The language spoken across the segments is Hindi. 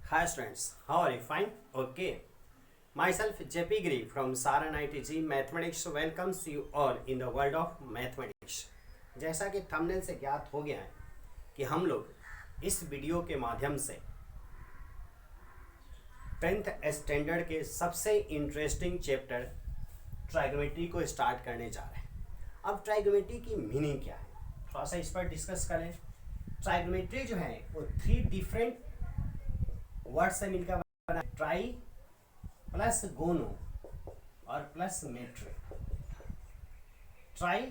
Hi students, how are you? Fine? Okay. Myself JP Giri from Saran ITG Mathematics welcomes you all in the world of mathematics. जैसा कि थंबनेल से ज्ञात हो गया है कि हम लोग इस वीडियो के माध्यम से 10th स्टैंडर्ड के सबसे इंटरेस्टिंग चैप्टर ट्राइगोनोमेट्री को स्टार्ट करने जा रहे हैं। अब ट्राइगोनोमेट्री की मीनिंग क्या है, थोड़ा सा इस पर डिस्कस करें। ट्राइगोनोमेट्री जो है वो 3 डिफरेंट वर्ड से मिलकर बना, ट्राई प्लस गोनो और plus metric. Tri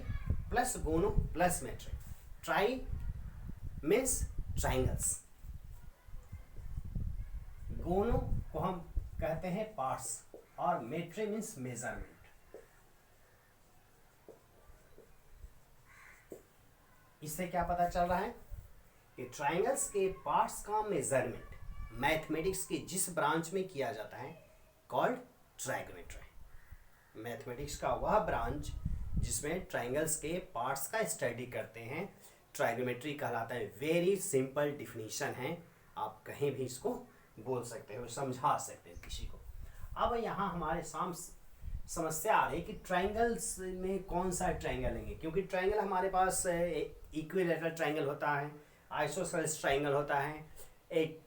plus gono plus metric. Tri means triangles, gono को हम कहते हैं पार्ट्स और मेट्रिक मीन्स मेजरमेंट। इससे क्या पता चल रहा है कि ट्राइंगल्स के पार्ट्स का मेजरमेंट मैथमेटिक्स के जिस ब्रांच में किया जाता है कॉल्ड ट्राइगोनोमेट्री। मैथमेटिक्स का वह ब्रांच जिसमें ट्राइंगल्स के पार्ट्स का स्टडी करते हैं ट्राइगोनोमेट्री कहलाता है। वेरी सिंपल डिफिनीशन है, आप कहीं भी इसको बोल सकते हो, समझा सकते हो किसी को। अब यहाँ हमारे सामने समस्या आ रही है कि ट्राइंगल्स में कौन सा ट्राइंगल लेंगे, क्योंकि ट्राइंगल हमारे पास इक्विलेटरल ट्राइंगल होता है, आइसोसेलेस ट्राइंगल होता है, एक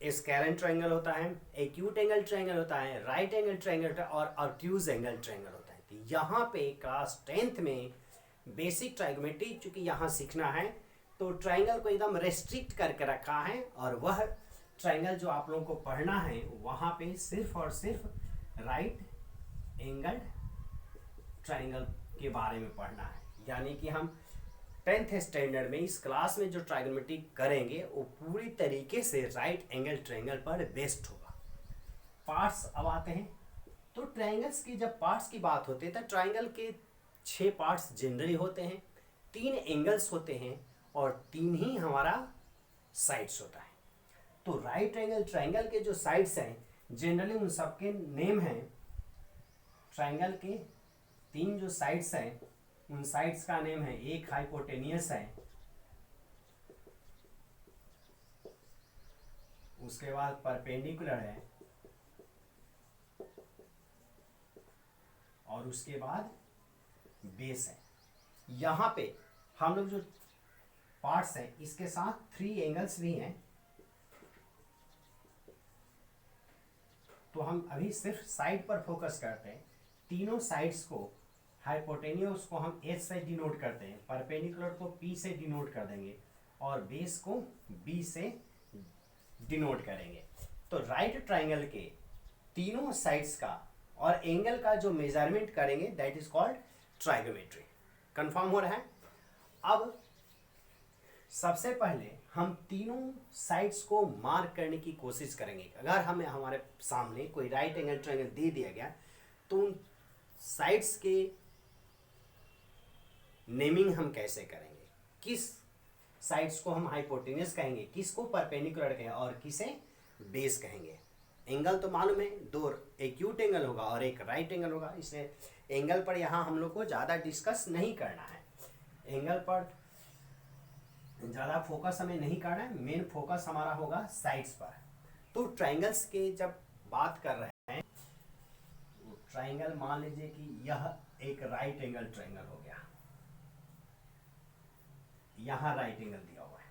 स्केलेन ट्राइंगल होता है, एक्यूट एंगल ट्राइंगल होता है, राइट एंगल ट्राइंगल होता है और ऑब्ट्यूज एंगल ट्राइंगल होता है। तो यहाँ पे क्लास 10th में बेसिक ट्राइगोनोमेट्री चूंकि यहाँ सीखना है तो ट्राइंगल को एकदम रेस्ट्रिक्ट करके रखा है, और वह ट्राइंगल जो आप लोगों को पढ़ना है वहाँ पे सिर्फ और सिर्फ राइट एंगल ट्राइंगल के बारे में पढ़ना है। यानी कि हम 10th स्टैंडर्ड में इस क्लास में जो ट्राइगोनोमेट्री करेंगे वो पूरी तरीके से राइट एंगल ट्राइंगल पर बेस्ड होगा। पार्ट्स अब आते हैं, तो ट्राइंगल्स की जब पार्ट्स की बात होती है तो ट्राइंगल के 6 पार्ट्स जनरली होते हैं, 3 एंगल्स होते हैं और 3 ही हमारा साइड्स होता है। तो राइट एंगल ट्राइंगल के जो साइड्स हैं जनरली उन सबके नेम हैं। ट्राइंगल के 3 जो साइड्स हैं उन साइड्स का नेम है, एक हाइपोटेनियस है, उसके बाद परपेंडिकुलर है और उसके बाद बेस है। यहाँ पे हम लोग जो पार्ट्स हैं इसके साथ 3 एंगल्स भी हैं, तो हम अभी सिर्फ साइड पर फोकस करते हैं। तीनों साइड्स को, हाइपोटेनियस को हम एच से डिनोट करते हैं, परपेंडिकुलर को पी से डिनोट कर देंगे और बेस को बी से डिनोट करेंगे। तो राइट ट्राइंगल के तीनों साइड्स का और एंगल का जो मेजरमेंट करेंगे that is called trigonometry. Confirm हो रहा है। अब सबसे पहले हम तीनों साइड्स को मार्क करने की कोशिश करेंगे। अगर हमें हमारे सामने कोई राइट एंगल ट्राइंगल दे दिया गया तो उन साइड्स के नेमिंग हम कैसे करेंगे, किस साइड्स को हम हाइपोटेनियस कहेंगे, किसको परपेंडिकुलर कहेंगे और किसे बेस कहेंगे। एंगल तो मालूम है, 2 एक्यूट एंगल होगा और एक राइट एंगल होगा, इसलिए एंगल पर यहाँ हम लोग को ज़्यादा डिस्कस नहीं करना है, एंगल पर ज़्यादा फोकस हमें नहीं करना है, मेन फोकस हमारा होगा साइड्स पर। तो ट्राइंगल्स के जब बात कर रहे हैं, ट्राइंगल मान लीजिए कि यह एक राइट एंगल ट्राइंगल हो गया, यहाँ राइट एंगल दिया हुआ है,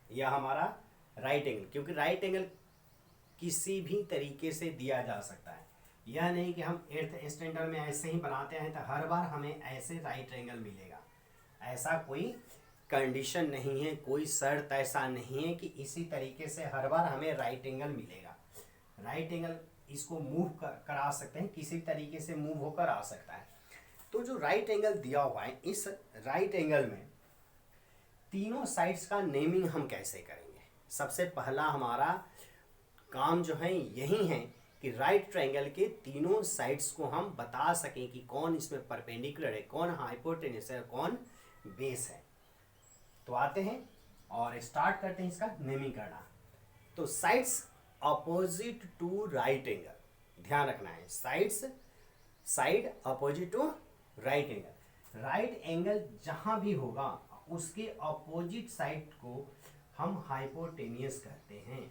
यह हमारा राइट एंगल, क्योंकि राइट एंगल किसी भी तरीके से दिया जा सकता है। यह नहीं कि हम 8th स्टैंडर्ड में ऐसे ही बनाते हैं तो हर बार हमें ऐसे राइट एंगल मिलेगा, ऐसा कोई कंडीशन नहीं है, कोई शर्त ऐसा नहीं है कि इसी तरीके से हर बार हमें राइट एंगल मिलेगा। राइट एंगल इसको मूव करा सकते हैं, किसी तरीके से मूव होकर आ सकता है। तो जो राइट एंगल दिया हुआ है, इस राइट एंगल में तीनों साइड्स का नेमिंग हम कैसे करेंगे। सबसे पहला हमारा काम जो है यही है कि राइट ट्राइंगल के तीनों साइड्स को हम बता सकें कि कौन इसमें परपेंडिकुलर है, कौन हाइपोटेनस है, कौन बेस है। तो आते हैं और स्टार्ट करते हैं इसका नेमिंग करना। तो sides opposite to right angle, ध्यान रखना है, sides, side opposite to right angle. Right angle जहां भी होगा उसके अपोजिट साइड को हम हाइपोटेनियस कहते हैं।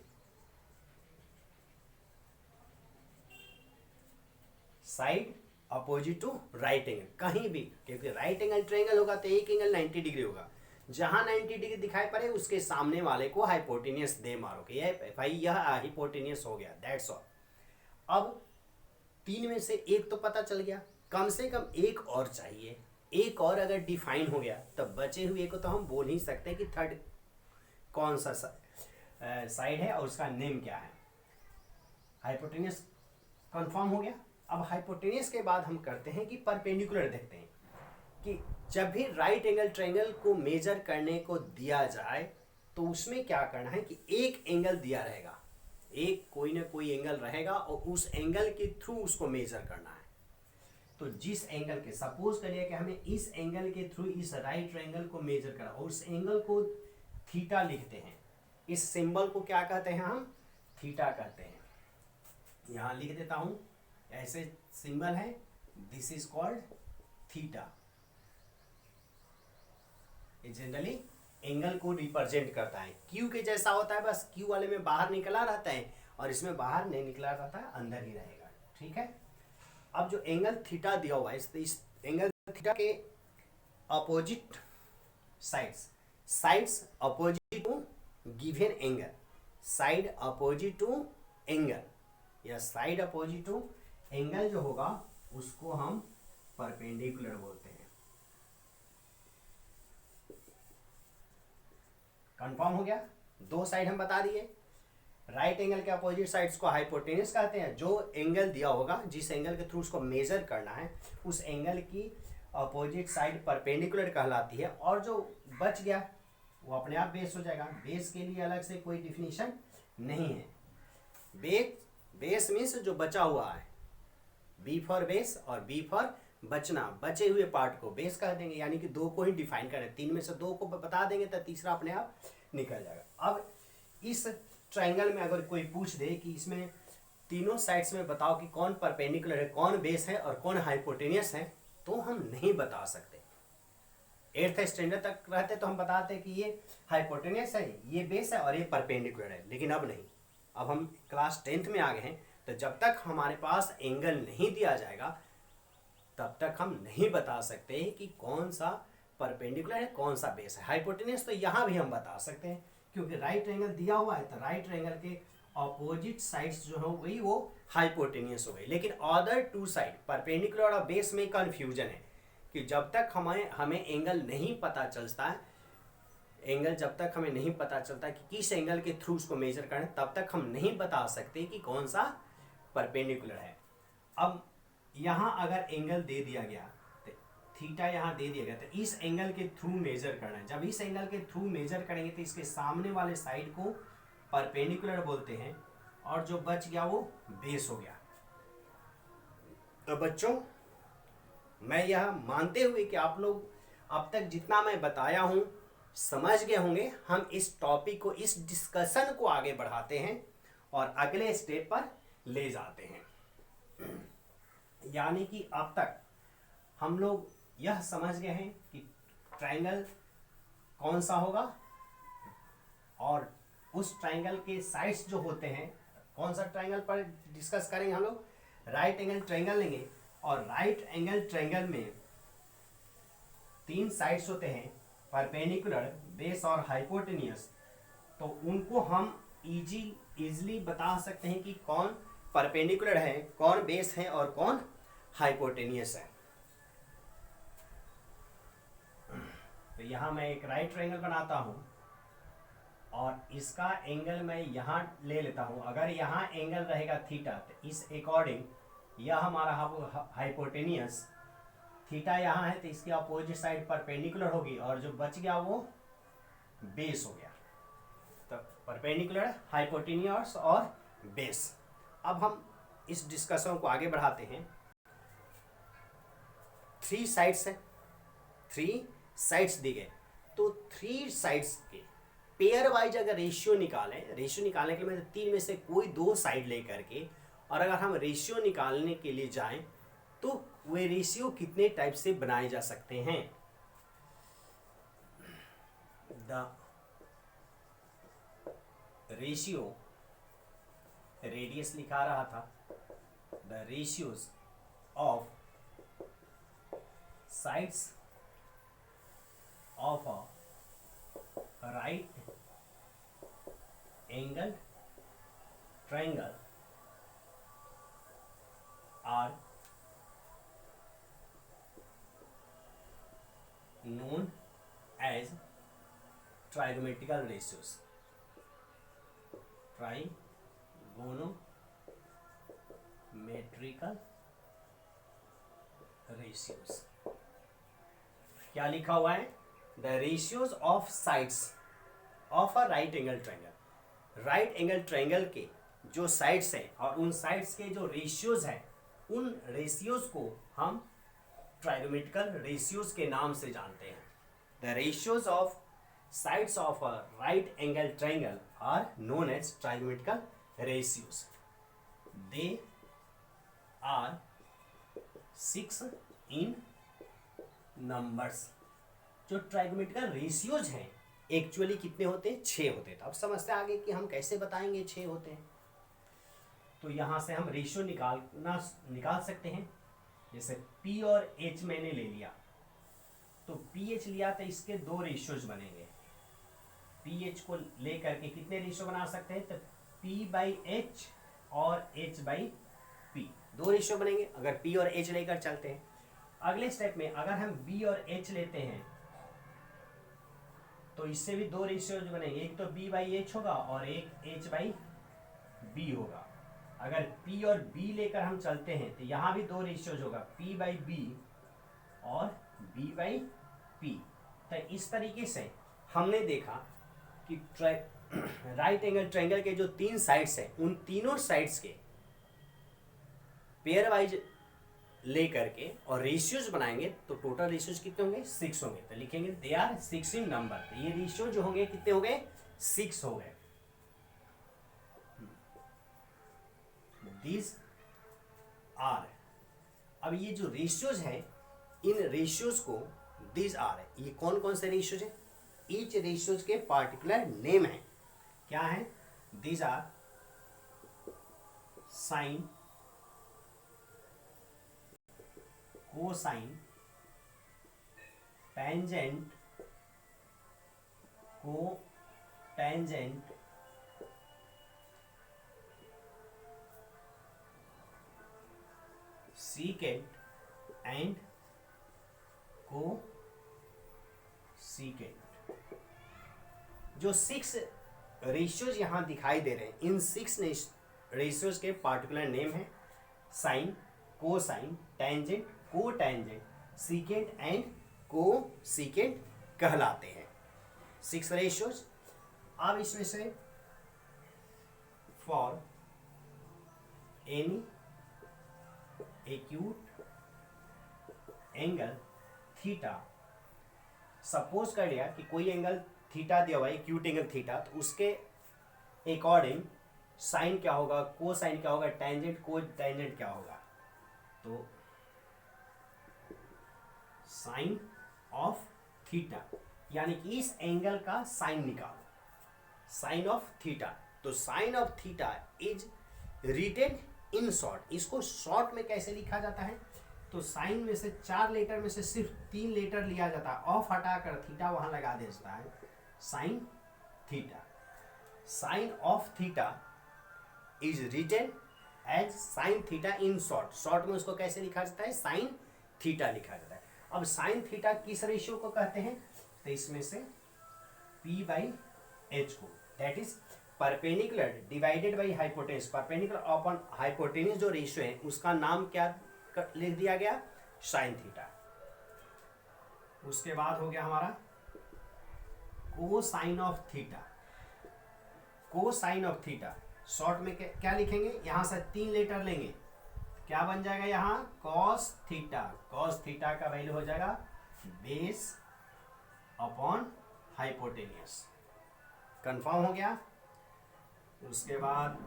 Side opposite to right angle, कहीं भी, क्योंकि राइट एंगल ट्रायंगल होगा तो एक एंगल 90 डिग्री होगा, जहां 90 डिग्री दिखाई पड़े उसके सामने वाले को हाइपोटेनियस दे मारोगे, ये भाई यह हाइपोटेनियस हो गया, दैट्स ऑल। अब तीन में से एक तो पता चल गया, कम से कम एक और चाहिए, एक और अगर डिफाइन हो गया तब बचे हुए को तो हम बोल ही सकते हैं कि थर्ड कौन सा साइड है और उसका नेम क्या है। हाइपोटेनियस कंफर्म हो गया। अब हाइपोटेनियस के बाद हम करते हैं कि परपेंडिकुलर देखते हैं कि जब भी राइट एंगल ट्रायंगल को मेजर करने को दिया जाए तो उसमें क्या करना है कि एक एंगल दिया रहेगा, एक कोई ना कोई एंगल रहेगा और उस एंगल के थ्रू उसको मेजर करना है। तो जिस एंगल के, सपोज करिए कि हमें इस एंगल के थ्रू इस राइट ट्रायंगल को मेजर करा और उस एंगल को थीटा लिखते हैं, इस सिंबल को क्या कहते हैं हम, थीटा कहते हैं। यहां लिख देता हूं, ऐसे सिंबल है, दिस इज कॉल्ड थीटा। ये जनरली एंगल को रिप्रेजेंट करता है, क्यू के जैसा होता है, बस क्यू वाले में बाहर निकला रहता है और इसमें बाहर नहीं निकला रहता है, अंदर ही रहेगा, ठीक है। अब जो एंगल थीटा दिया हुआ है, इस एंगल थीटा के opposite sides, sides opposite to given angle, side opposite to angle या साइड अपोजिट टू एंगल जो होगा उसको हम परपेंडिकुलर बोलते हैं। कंफर्म हो गया, दो साइड हम बता दिए। राइट एंगल के अपोजिट साइड्स को हाइपोटेन्यूस कहते हैं। जो एंगल दिया होगा, जिस एंगल के थ्रू उसको मेजर करना है, उस एंगल की अपोजिट साइड परपेंडिकुलर कहलाती है। और जो बच गया वो अपने आप बेस हो जाएगा। बेस के लिए अलग से कोई डिफिनीशन नहीं है। बेस मीन्स जो बचा हुआ है, बी फॉर बेस और बी फॉर बचना, बचे हुए पार्ट को बेस कह देंगे, यानी कि दो को ही डिफाइन करें, तीन में से दो को बता देंगे तो तीसरा अपने आप निकल जाएगा। अब इस ट्रायंगल में अगर कोई पूछ दे कि इसमें तीनों साइड्स में बताओ कि कौन परपेंडिकुलर है, कौन बेस है और कौन हाइपोटेनियस है, तो हम नहीं बता सकते। 8th स्टैंडर्ड तक रहते तो हम बताते कि ये हाइपोटेनियस है, ये बेस है और ये परपेंडिकुलर है, लेकिन अब नहीं। अब हम क्लास 10th में आ गए हैं, तो जब तक हमारे पास एंगल नहीं दिया जाएगा तब तक हम नहीं बता सकते कि कौन सा परपेंडिकुलर है, कौन सा बेस है। हाइपोटेनियस तो यहाँ भी हम बता सकते हैं, क्योंकि राइट ट्रायंगल दिया हुआ है तो राइट ट्रायंगल के अपोजिट साइड्स जो हो गई वो हाइपोटेनियस हो गई। लेकिन अदर टू साइड परपेंडिकुलर और बेस में कंफ्यूजन है कि जब तक हमें एंगल नहीं पता चलता है, एंगल जब तक हमें नहीं पता चलता कि किस एंगल के थ्रू उसको मेजर करें, तब तक हम नहीं बता सकते कि कौन सा परपेंडिकुलर है। अब यहाँ अगर एंगल दे दिया गया, थीटा यहाँ दे दिया गया, तो इस एंगल के थ्रू मेजर करना है। जब इस एंगल के थ्रू मेजर करेंगे तो इसके सामने वाले साइड को परपेंडिकुलर बोलते हैं और जो बच गया वो बेस हो गया। तो बच्चों, मैं यह मानते हुए कि आप लोग अब तक जितना मैं बताया हूँ समझ गए होंगे, हम इस टॉपिक को, इस डिस्कशन को आगे बढ़ाते हैं और अगले स्टेप पर ले जाते हैं। यानी कि अब तक हम लोग यह समझ गए हैं कि ट्रायंगल कौन सा होगा और उस ट्रायंगल के साइड्स जो होते हैं, कौन सा ट्रायंगल पर डिस्कस करेंगे हम लोग, राइट एंगल ट्रायंगल लेंगे। और राइट एंगल ट्रायंगल में तीन साइड्स होते हैं, परपेंडिकुलर, बेस और हाइपोटेनियस। तो उनको हम इजीली बता सकते हैं कि कौन परपेंडिकुलर है, कौन बेस है और कौन हाइपोटेनियस है। तो यहाँ मैं एक राइट ट्रायंगल बनाता हूँ और इसका एंगल मैं यहाँ ले लेता हूँ। अगर यहाँ एंगल रहेगा थीटा, तो इस अकॉर्डिंग यह हमारा हाइपोटेनियस, थीटा यहाँ है तो इसकी अपोजिट साइड परपेंडिकुलर होगी और जो बच गया वो बेस हो गया। तो परपेंडिकुलर, हाइपोटेनियस और बेस। अब हम इस डिस्कशन को आगे बढ़ाते हैं। थ्री साइड्स है, थ्री साइड्स दी गए, तो थ्री साइड्स के पेयर वाइज अगर रेशियो निकालने के लिए तीन में से कोई दो साइड लेकर के, और अगर हम रेशियो निकालने के लिए जाएं तो वे रेशियो कितने टाइप से बनाए जा सकते हैं। द रेशियो, रेडियस लिखा रहा था, the ratios of sides of a right angled triangle are known as trigonometrical ratios. Trigonometrical ratios. क्या लिखा हुआ है? The ratios of sides of a right angle triangle. Right angle triangle के जो साइड्स हैं और उन साइड्स के जो रेशियोज हैं, उन रेशियोज को हम ट्राइगोनोमेट्रिकल रेशियोज के नाम से जानते हैं. The ratios of sides of a right angle triangle are known as trigonometrical ratios. They are 6 in numbers. जो ट्राइगोनोमेट्रिकल रेशियोज हैं एक्चुअली कितने होते हैं? 6 होते हैं. तो अब समझते हैं आगे कि हम कैसे बताएंगे 6 होते हैं. तो यहाँ से हम रेशियो निकाल सकते हैं. जैसे P और H मैंने ले लिया, तो PH लिया तो इसके 2 रेशियोज बनेंगे. PH को ले करके कितने रेशियो बना सकते हैं? तो P/H और H/P 2 रेशियो बनेंगे अगर P और H लेकर चलते हैं. अगले स्टेप में अगर हम B और H लेते हैं तो इससे भी 2 रेशियोज बनेंगे. एक तो B/H होगा और एक H/B होगा. अगर P और B लेकर हम चलते हैं तो यहाँ भी 2 रेशियोज होगा, P/B और B/P. तो इस तरीके से हमने देखा कि राइट एंगल ट्रायंगल के जो 3 साइड्स हैं उन तीनों साइड्स के पेयर वाइज ले करके और रेशियोज बनाएंगे तो टोटल रेशियोज कितने होंगे? 6 होंगे. तो लिखेंगे दे आर 6 इन नंबर. तो ये रेशियो जो होंगे कितने हो गए? 6 हो गए. These are. अब ये जो रेशियोज है इन रेशियोज को दीज आर, ये कौन कौन से रेशियोज है? ईच रेशियोज के पार्टिकुलर नेम है. क्या है? These are sine, cosine, tangent, cotangent, secant and cosecant. जो 6 रेशियोज यहां दिखाई दे रहे हैं इन 6 रेशियोज के पार्टिकुलर नेम है sine, cosine, tangent, cotangent, secant and cosecant कहलाते हैं. 6 रेशियोज. अब इसमें से for any acute angle theta, suppose कर लिया कि कोई एंगल थीटा दिया हुआ है, एक्यूट एंगल थीटा, तो उसके अकॉर्डिंग साइन क्या होगा, कोसाइन क्या होगा, टेंजेंट कोटेंजेंट क्या होगा. तो साइन ऑफ थीटा यानी कि इस एंगल का साइन निकालो. Sine of theta. तो sine of theta is written in short. इसको शॉर्ट में कैसे लिखा जाता है? तो साइन में से 4 लेटर में से सिर्फ 3 लेटर लिया जाता है, ऑफ हटाकर थीटा वहां लगा देता है. Sine theta. Sine of theta is written as sine theta in short. Short में उसको कैसे लिखा जाता है? साइन थीटा लिखा जाता है. अब साइन थीटा किस रेशियो को कहते हैं? तो इसमें से P/H को, that is perpendicular divided by hypotenuse. Perpendicular upon hypotenuse जो रेशियो है उसका नाम क्या लिख दिया गया? Sine theta. उसके बाद हो गया हमारा cosine of theta. Cosine of theta short में क्या लिखेंगे? यहां से 3 लेटर लेंगे, क्या बन जाएगा यहाँ? Cos theta. कॉस थीटा का वैल्यू हो जाएगा बेस अपॉन हाइपोटेनियस. कंफर्म हो गया. उसके बाद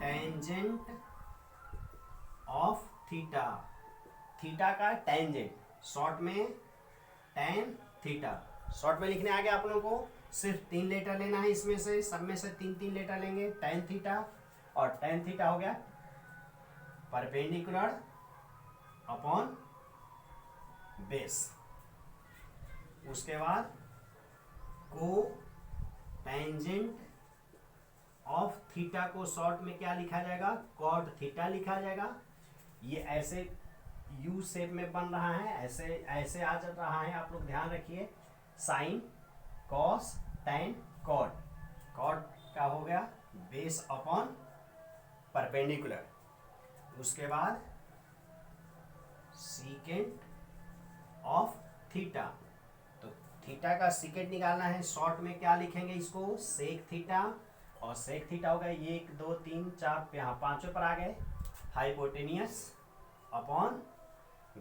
टेंजेंट ऑफ थीटा. थीटा का टेंजेंट शॉर्ट में टेन थीटा. शॉर्ट में लिखने आ गया आप लोगों को. सिर्फ 3 लेटर लेना है इसमें से, सब में से 3 लेटर लेंगे. टेन थीटा और टेन थीटा हो गया परपेंडिकुलर अपॉन बेस। उसके बाद को टेंजेंट ऑफ थीटा को शॉर्ट में क्या लिखा जाएगा, कॉट थीटा लिखा जाएगा। ये ऐसे यू शेप में बन रहा है, ऐसे ऐसे आ जा रहा है, आप लोग ध्यान रखिए। Sine cos tan cot, cot क्या हो गया, बेस अपॉन परपेंडिकुलर। उसके बाद सीकेंट ऑफ थीटा, तो थीटा का सीकेंट निकालना है, शॉर्ट में क्या लिखेंगे इसको, सेक थीटा। और सेक थीटा हो गया, ये 1 2 3 4 यहाँ पांचों पर आ गए, हाइपोटेनियस अपॉन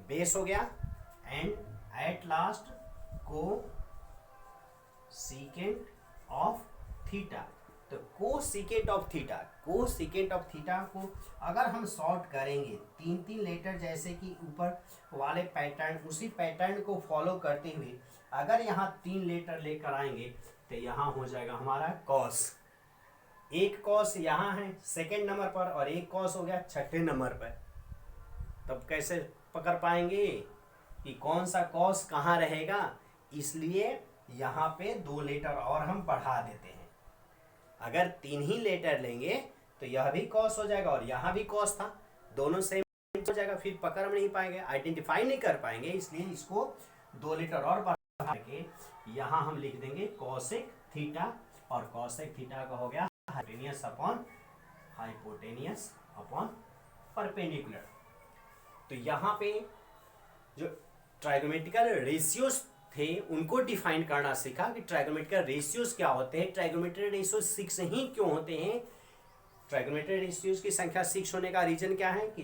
बेस हो गया। एंड एट लास्ट को सीकेंट ऑफ थीटा। तो को सीकेंट ऑफ थीटा, को सीकेंट ऑफ थीटा को अगर हम शॉर्ट करेंगे 3 लेटर जैसे कि ऊपर वाले पैटर्न, उसी पैटर्न को फॉलो करते हुए अगर यहाँ 3 लेटर लेकर आएंगे तो यहाँ हो जाएगा हमारा कॉस। एक कॉस यहाँ है सेकेंड नंबर पर और एक कॉस हो गया छठे नंबर पर। तब कैसे पकड़ पाएंगे कि कौन सा कॉस कहाँ रहेगा, इसलिए यहाँ पे 2 लेटर और हम बढ़ा देते हैं। अगर 3 ही लेटर लेंगे तो यह भी कॉस हो जाएगा और यहाँ भी कॉस था, दोनों सेम हो जाएगा, फिर पकड़ नहीं पाएंगे, आइडेंटिफाई नहीं कर पाएंगे। इसलिए इसको 2 लेटर और बढ़ा के यहाँ हम लिख देंगे कॉसेक थीटा, और कॉसेक थीटा का हो गया हाइपोटेनियस अपॉन परपेंडिकुलर। तो यहाँ पे जो ट्राइगोमेट्रिकल रेशियोज थे उनको डिफाइन करना सीखा कि ट्राइगोमेट्रिकल रेशियोज क्या होते हैं, ट्राइगोमेट्रिक रेशियोज 6 ही क्यों होते हैं। ट्राइगोमेट्रिक रेशियोज की संख्या 6 होने का रीजन क्या है कि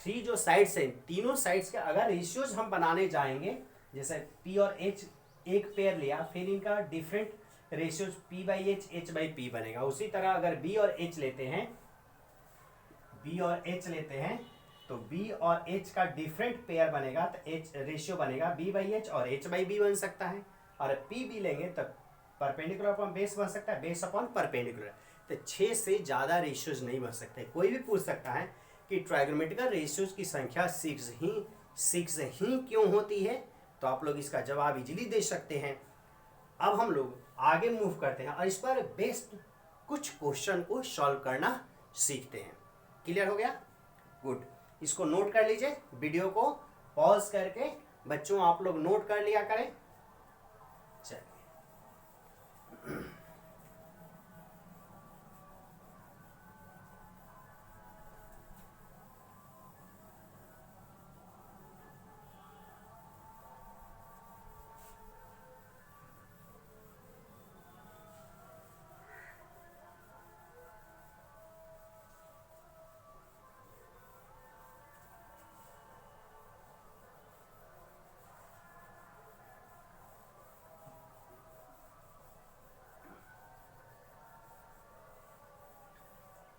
3 जो साइड्स हैं, तीनों साइड्स के अगर रेशियोज हम बनाने जाएंगे, जैसे पी और एच एक पेयर लिया, फिर इनका different ratios P by H, H by P बनेगा। उसी तरह अगर बी और एच लेते हैं, बी और एच लेते हैं तो बी और एच का डिफरेंट पेयर बनेगा, तो एच रेशियो बनेगा बी बाई एच और एच बाई बी बन सकता है। और पी बी लेंगे तब परपेंडिकुलर अपॉन बेस बन सकता है, बेस अपॉन परपेंडिकुलर। तो 6 से ज़्यादा रेशियोज नहीं बन सकते। कोई भी पूछ सकता है कि ट्राइगोमेट्रिकल रेशियोज की संख्या 6 ही क्यों होती है, तो आप लोग इसका जवाब इजीली दे सकते हैं। अब हम लोग आगे मूव करते हैं और इस पर बेस्ड कुछ क्वेश्चन को सॉल्व करना सीखते हैं। क्लियर हो गया? गुड। इसको नोट कर लीजिए, वीडियो को पॉज करके बच्चों आप लोग नोट कर लिया करें। चलिए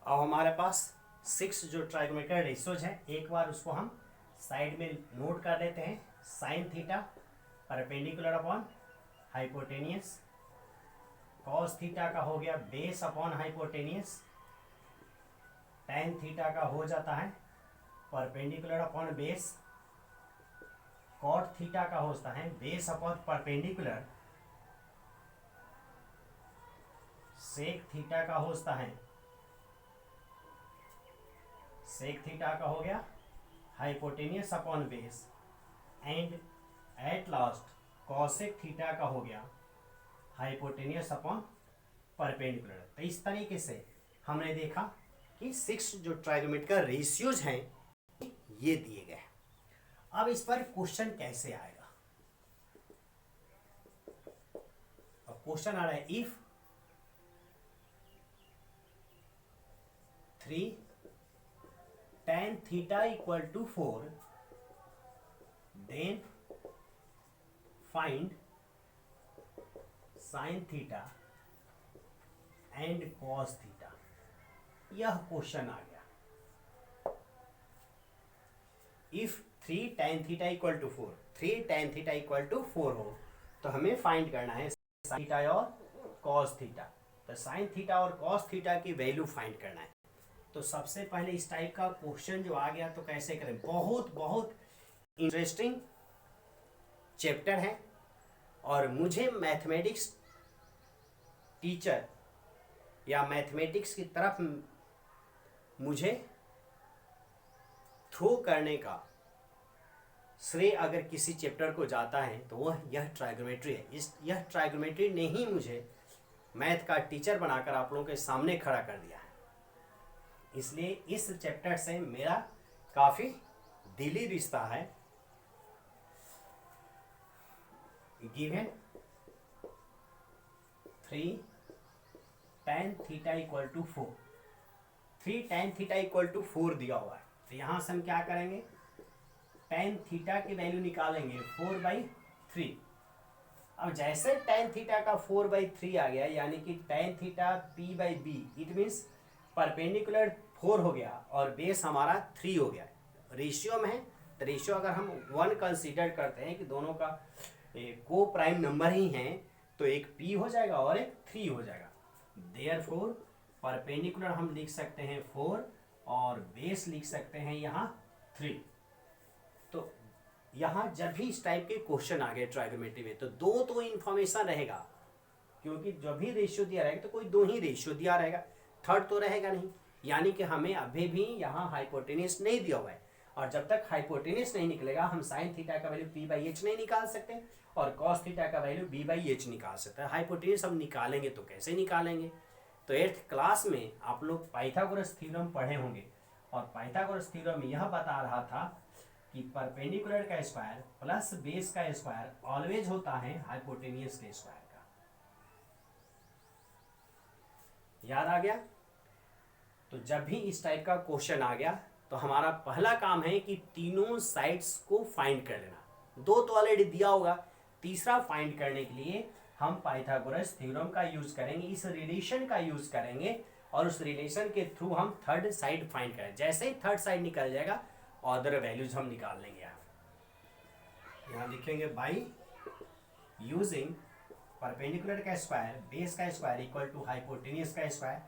अब हमारे पास 6 जो ट्राइगोमेट्रिकल रेशियोज हैं, एक बार उसको हम साइड में नोट कर लेते हैं। Sine theta perpendicular upon hypotenuse, cos theta का हो गया base upon hypotenuse, tan theta का हो जाता है perpendicular upon base, cot theta का होता है base upon perpendicular, sec theta का होता है, सेक थीटा का हो गया hypotenuse upon base, and at last cosec theta का हो गया हाइपोटेनियस अपॉन परपेंडिकुलर। तो इस तरीके से हमने देखा कि 6 जो ट्राइगोमेट्रिकल रेशियोज हैं ये दिए गए। अब इस पर क्वेश्चन कैसे आएगा? अब क्वेश्चन आ रहा है, if 3 tan theta equal to 4, then find sin theta and cos theta। यह क्वेश्चन आ गया। If 3 tan theta equal to 4, 3 tan theta equal to 4 हो तो हमें फाइंड करना है sin थीटा और cos थीटा। तो sin थीटा और cos थीटा की वैल्यू फाइंड करना है। तो सबसे पहले इस टाइप का क्वेश्चन जो आ गया तो कैसे करें, बहुत बहुत इंटरेस्टिंग चैप्टर है और मुझे मैथमेटिक्स टीचर या मैथमेटिक्स की तरफ मुझे थ्रो करने का श्रेय अगर किसी चैप्टर को जाता है तो वह यह ट्राइगोनोमेट्री है। यह ट्राइगोनोमेट्री ने ही मुझे मैथ का टीचर बनाकर आप लोगों के सामने खड़ा कर दिया है। इसलिए इस चैप्टर से मेरा काफ़ी दिली रिश्ता है। Given 3 tan theta equal to 4, 3 tan theta equal to 4 दिया हुआ है, तो यहाँ से हम क्या करेंगे, tan थीटा की वैल्यू निकालेंगे 4/3। अब जैसे tan थीटा का 4/3 आ गया, यानी कि tan theta p/b, it means perpendicular 4 हो गया और बेस हमारा 3 हो गया। रेशियो में है तो रेशियो अगर हम 1 कंसीडर करते हैं कि दोनों का को प्राइम नंबर ही हैं, तो एक p हो जाएगा और एक 3 हो जाएगा। देयरफॉर परपेंडिकुलर हम लिख सकते हैं 4 और बेस लिख सकते हैं यहाँ 3। तो यहाँ जब भी इस टाइप के क्वेश्चन आ गए ट्राइगोनोमेट्री में, तो दो तो इन्फॉर्मेशन रहेगा, क्योंकि जब भी रेशियो दिया रहेगा तो कोई दो ही रेशियो दिया रहेगा, थर्ड तो रहेगा नहीं। यानी कि हमें अभी भी यहाँ हाइपोटेन्यूस नहीं दिया हुआ है, और जब तक हाइपोटेन्यूस नहीं निकलेगा हम साइन थीटा का वैल्यू p/h नहीं निकाल सकते और कॉस थीटा का वैल्यू b/h निकाल सकते हैं। हाइपोटेन्यूस हम निकालेंगे तो कैसे निकालेंगे? तो 8th क्लास में आप लोग पाइथागोरस थ्योरम पढ़े होंगे, और पाइथागोरस थ्योरम यह बता रहा था कि परपेंडिकुलर का स्क्वायर प्लस बेस का स्क्वायर ऑलवेज होता है हाइपोटेन्यूस के स्क्वायर का। याद आ गया? तो जब भी इस टाइप का क्वेश्चन आ गया तो हमारा पहला काम है कि तीनों साइड्स को फाइंड कर लेना। दो तो ऑलरेडी दिया होगा, तीसरा फाइंड करने के लिए हम पाइथागोरस थ्योरम का यूज करेंगे, इस रिलेशन का यूज करेंगे, और उस रिलेशन के थ्रू हम थर्ड साइड फाइंड करें। जैसे ही थर्ड साइड निकल जाएगा अदर वैल्यूज हम निकाल लेंगे। यहाँ लिखेंगे बाई यूजिंग परपेंडिकुलर का स्क्वायर बेस का स्क्वायर इक्वल टू हाइपोटेन्यूस का स्क्वायर।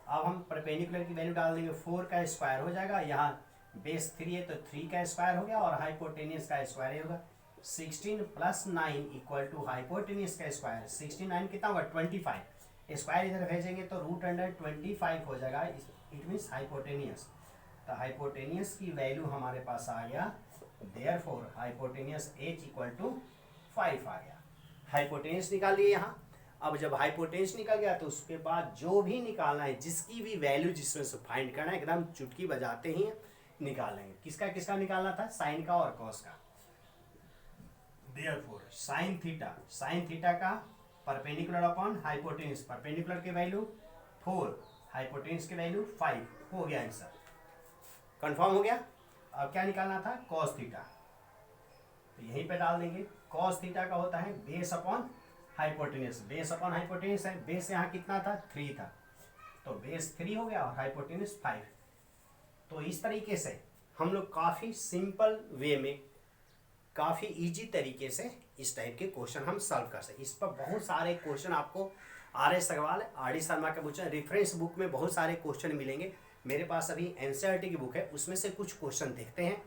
अब हम परपेंडिकुलर की वैल्यू डाल देंगे, 4 का स्क्वायर हो जाएगा, यहाँ बेस 3 है तो 3 का स्क्वायर हो गया और हाइपोटेन्यूस का स्क्वायर होगा। 16 + 9 इक्वल टू हाइपोटेन्यूस का स्क्वायर। 16 कितना होगा 25, स्क्वायर इधर भेजेंगे तो √25 हो जाएगा, इट मीन्स हाइपोटेन्यूस। तो हाइपोटेन्यूस की वैल्यू हमारे पास आ गया, therefore hypotenuse h equal to 5 आ गया। हाइपोटेन्यूस निकाल लिए यहाँ। अब जब हाइपोटेन्यूस निकल गया तो उसके बाद जो भी निकालना है, जिसकी भी वैल्यू जिसमें से फाइंड करना है, एकदम चुटकी बजाते ही निकालेंगे। किसका किसका निकालना था? साइन का और कॉस का। देयरफॉर साइन थीटा का परपेंडिकुलर अपॉन हाइपोटेन्यूस, परपेंडिकुलर की वैल्यू 4, हाइपोटेन्यूस की वैल्यू 5 हो गया आंसर। कंफर्म हो गया? अब क्या निकालना था? कॉस थीटा, तो यहीं पे डाल देंगे। कॉस थीटा का होता है base upon hypotenuse, base upon hypotenuse है, बेस यहाँ कितना था? 3 था, तो बेस 3 हो गया और हाइपोटेन्यूस 5। तो इस तरीके से हम लोग काफ़ी सिंपल वे में, काफ़ी इजी तरीके से इस टाइप के क्वेश्चन हम सॉल्व कर सकते। इस पर बहुत सारे क्वेश्चन आपको RS अग्रवाल, RD शर्मा के क्वेश्चन रेफरेंस बुक में बहुत सारे क्वेश्चन मिलेंगे। मेरे पास अभी NCERT की बुक है, उसमें से कुछ क्वेश्चन देखते हैं।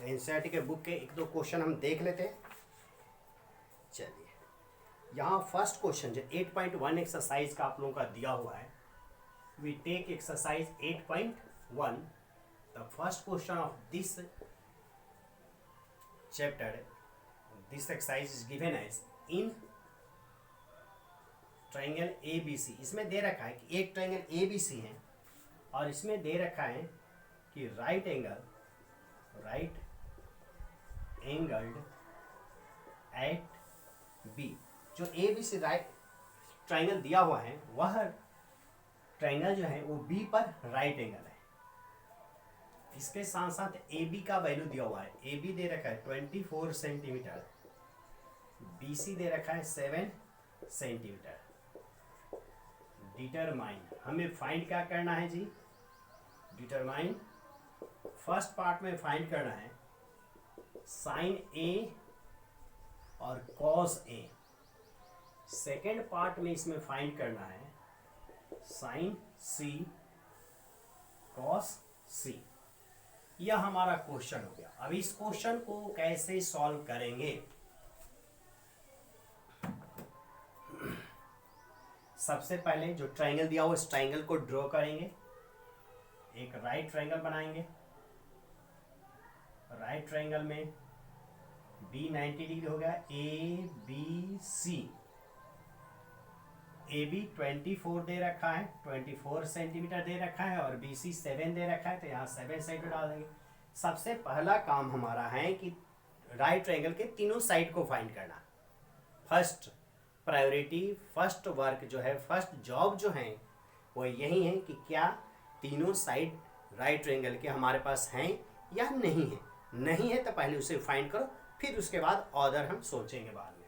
NCERT के बुक के एक दो क्वेश्चन हम देख लेते हैं। चलिए, यहाँ फर्स्ट क्वेश्चन जो 8.1 एक्सरसाइज का आप लोगों का दिया हुआ है, we take exercise 8.1। The first question of this chapter, this exercise is given as in triangle ABC। इसमें दे रखा है कि एक ट्राइंगल ABC है और इसमें दे रखा है कि राइट एंगल्ड एट B। जो ABC राइट ट्राइंगल दिया हुआ है, वह ट्राइंगल जो है वो B पर राइट एंगल है। इसके साथ साथ ए बी का वैल्यू दिया हुआ है। ए बी दे रखा है 24 सेंटीमीटर, बी सी दे रखा है 7 सेंटीमीटर। डिटरमाइन, हमें फाइंड क्या करना है जी? डिटरमाइन, फर्स्ट पार्ट में फाइंड करना है साइन ए और कॉस ए। सेकेंड पार्ट में इसमें फाइंड करना है साइन सी कॉस सी। यह हमारा क्वेश्चन हो गया। अब इस क्वेश्चन को कैसे सॉल्व करेंगे? सबसे पहले जो ट्रायंगल दिया हुआ इस ट्रायंगल को ड्रॉ करेंगे। एक राइट ट्रायंगल बनाएंगे। राइट ट्रायंगल में बी 90 डिग्री हो गया। ए बी सी, ए बी 24 दे रखा है, 24 सेंटीमीटर दे रखा है, और बी सी 7 दे रखा है, तो यहाँ 7 सेंटीमीटर डाल देंगे। सबसे पहला काम हमारा है कि राइट ट्रायंगल के तीनों साइड को फाइंड करना। फर्स्ट प्रायोरिटी, फर्स्ट वर्क जो है, फर्स्ट जॉब जो है वो यही है कि क्या तीनों साइड राइट ट्रायंगल के हमारे पास हैं या नहीं है। नहीं है तो पहले उसे फाइंड करो, फिर उसके बाद ऑर्डर हम सोचेंगे बाद में।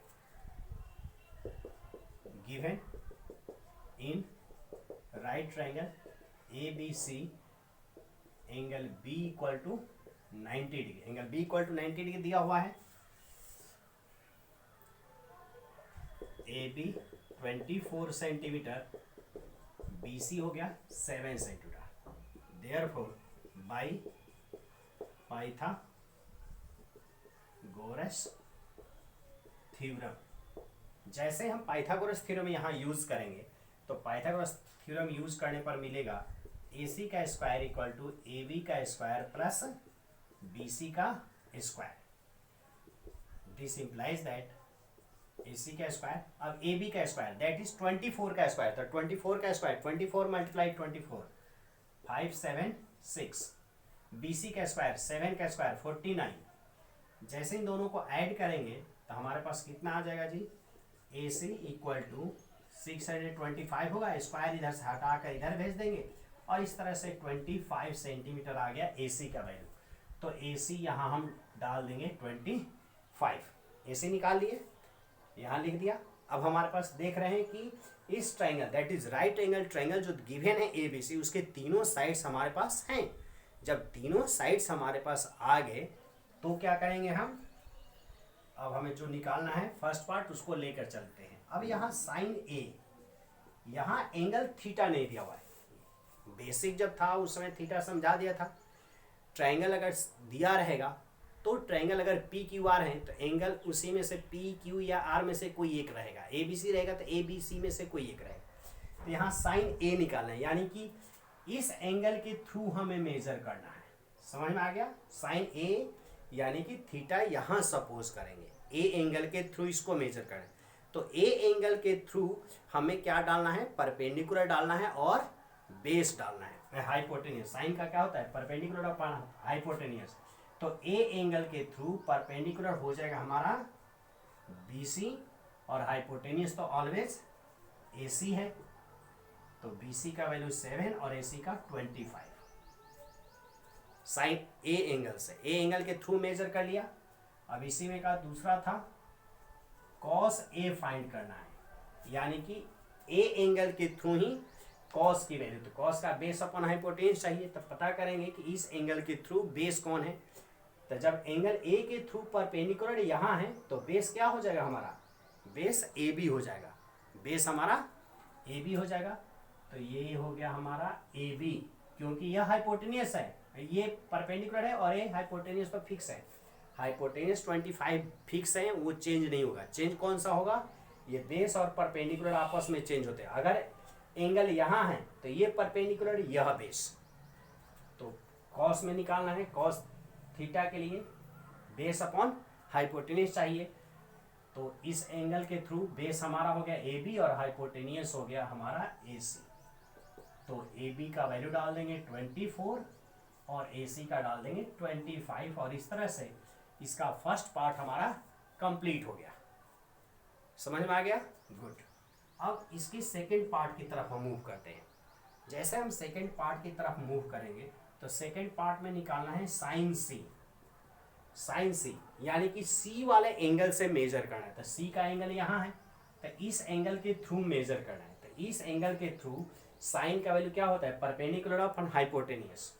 Given in right triangle A B C angle B equal to 90 degree, angle B equal to 90 degree दिया हुआ है। A B 24 centimetre, B C हो गया 7 centimetre. Therefore by Pythagoras theorem, जैसे हम पाइथागोरस थ्योरम यहाँ यूज करेंगे तो पाइथागोरस थ्योरम यूज करने पर मिलेगा ए सी का square equal to A B का स्क्वायर प्लस बी सी का square. This implies that A C का स्क्वायर, अब ए बी का स्क्वायर दैट इज 24 का स्क्वायर, तो 24 का स्क्वायर 24 मल्टीप्लाई 24 5 7 6, बी सी का स्क्वायर 7 का स्क्वायर 49। जैसे इन दोनों को ऐड करेंगे तो हमारे पास कितना आ जाएगा जी? ए सी इक्वल टू 625 होगा। स्क्वायर इधर से हटा कर इधर भेज देंगे और इस तरह से 25 सेंटीमीटर आ गया ए सी का वैल्यू। तो ए सी यहाँ हम डाल देंगे 25। ए सी निकाल लिए, यहाँ लिख दिया। अब हमारे पास देख रहे हैं कि इस triangle that is right angle triangle जो गिवन है ए बी सी, उसके तीनों साइड्स हमारे पास हैं। जब तीनों साइड्स हमारे पास आ गए तो क्या करेंगे हम? अब हमें जो निकालना है फर्स्ट पार्ट उसको लेकर चलते हैं। अब यहाँ साइन ए, यहाँ एंगल थीटा नहीं दिया हुआ है। बेसिक जब था उस समय थीटा समझा दिया था। ट्रायंगल अगर दिया रहेगा तो ट्रायंगल अगर पी क्यू आर है तो एंगल उसी में से पी क्यू या आर में से कोई एक रहेगा। ए बी सी रहेगा तो ए बी सी में से कोई एक रहेगा। तो यहाँ साइन ए निकालना है, यानी कि इस एंगल के थ्रू हमें मेजर करना है। समझ में आ गया? साइन ए यानी कि थीटा यहाँ सपोज करेंगे, ए एंगल के थ्रू इसको मेजर करें। तो ए एंगल के थ्रू हमें क्या डालना है? परपेंडिकुलर डालना है और बेस डालना है, हाइपोटेनियस। साइन का क्या होता है? परपेंडिकुलर और हाइपोटेनियस। तो ए एंगल के थ्रू परपेंडिकुलर हो जाएगा हमारा बी सी, और हाइपोटेनियस तो ऑलवेज ए सी है। तो बी सी का वैल्यू 7 और ए सी का 25। साइन ए एंगल से ए एंगल के थ्रू मेजर कर लिया। अब इसी में का दूसरा था कॉस ए फाइंड करना है, यानी कि ए एंगल के थ्रू ही कॉस की वैल्यू। तो कॉस का बेस अपॉन हाइपोटेन्यूस चाहिए, तब पता करेंगे कि इस एंगल के थ्रू बेस कौन है। तो जब एंगल ए के थ्रू परपेंडिकुलर यहाँ है तो बेस क्या हो जाएगा हमारा? बेस ए बी हो जाएगा। बेस हमारा ए बी हो जाएगा। तो ये हो गया हमारा ए बी, क्योंकि यह हाइपोटेनियस है, ये परपेंडिकुलर है और ये हाइपोटेनियस पर फिक्स है। हाइपोटेनियस 25 फिक्स है, वो चेंज नहीं होगा। चेंज कौन सा होगा? ये बेस और परपेंडिकुलर आपस में चेंज होते हैं। अगर एंगल यहाँ है तो ये परपेंडिकुलर, यह बेस। तो कॉस में निकालना है, कॉस थीटा के लिए बेस अपॉन हाइपोटेनियस चाहिए। तो इस एंगल के थ्रू बेस हमारा हो गया ए बी और हाइपोटेनियस हो गया हमारा ए सी। तो ए बी का वैल्यू डाल देंगे 24 और ए सी का डाल देंगे 25, और इस तरह से इसका फर्स्ट पार्ट हमारा कंप्लीट हो गया। समझ में आ गया? गुड। अब इसकी सेकेंड पार्ट की तरफ हम मूव करते हैं। जैसे हम सेकेंड पार्ट की तरफ मूव करेंगे तो सेकेंड पार्ट में निकालना है साइन सी। साइन सी यानी कि सी वाले एंगल से मेजर करना है। तो सी का एंगल यहाँ है, तो इस एंगल के थ्रू मेजर करना है। तो इस एंगल के थ्रू साइन का वैल्यू क्या होता है, परपेंडिकुलर ऑफ हाइपोटेनियस।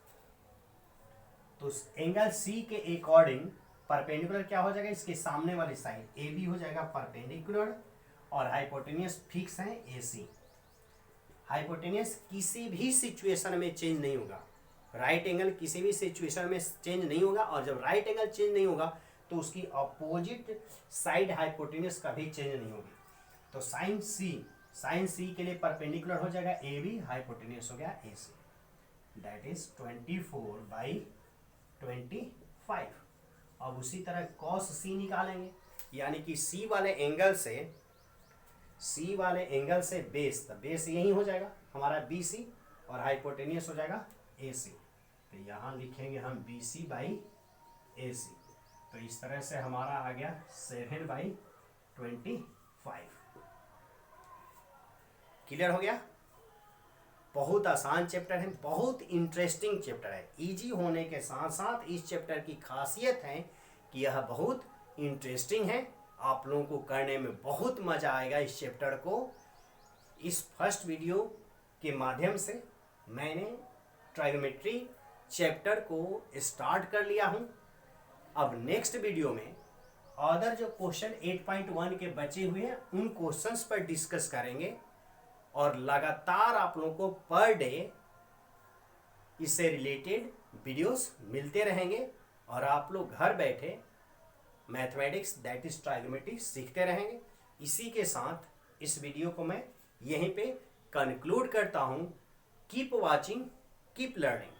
तो एंगल सी के अकॉर्डिंग परपेंडिकुलर क्या हो जाएगा, इसके सामने वाली साइड ए बी हो जाएगा परपेंडिकुलर, और हाइपोटेनियस फिक्स है ए सी। हाइपोटेनियस किसी भी सिचुएशन में चेंज नहीं होगा, राइट एंगल किसी भी सिचुएशन में चेंज नहीं होगा, और जब राइट एंगल चेंज नहीं होगा तो उसकी अपोजिट साइड हाइपोटेनियस कभी चेंज नहीं होगी। तो साइन सी के लिए परपेंडिकुलर हो जाएगा ए बी, हाइपोटेनियस हो गया ए सी, दैट इज 24/25। अब उसी तरह कॉस सी निकालेंगे, यानी कि सी वाले एंगल से बेस, तो बेस यही हो जाएगा हमारा बी सी, और हाइपोटेनियस हो जाएगा ए सी। तो यहाँ लिखेंगे हम बी सी बाई ए सी। तो इस तरह से हमारा आ गया 7/25। क्लियर हो गया। बहुत आसान चैप्टर है, बहुत इंटरेस्टिंग चैप्टर है। इजी होने के साथ साथ इस चैप्टर की खासियत है कि यह बहुत इंटरेस्टिंग है। आप लोगों को करने में बहुत मज़ा आएगा इस चैप्टर को। इस फर्स्ट वीडियो के माध्यम से मैंने ट्राइगोमेट्री चैप्टर को स्टार्ट कर लिया हूँ। अब नेक्स्ट वीडियो में अदर जो क्वेश्चन 8.1 के बचे हुए हैं उन क्वेश्चंस पर डिस्कस करेंगे, और लगातार आप लोगों को पर डे इससे रिलेटेड वीडियोस मिलते रहेंगे, और आप लोग घर बैठे मैथमेटिक्स दैट इज ट्राइगोमेट्री सीखते रहेंगे। इसी के साथ इस वीडियो को मैं यहीं पे कंक्लूड करता हूँ। Keep watching, keep learning.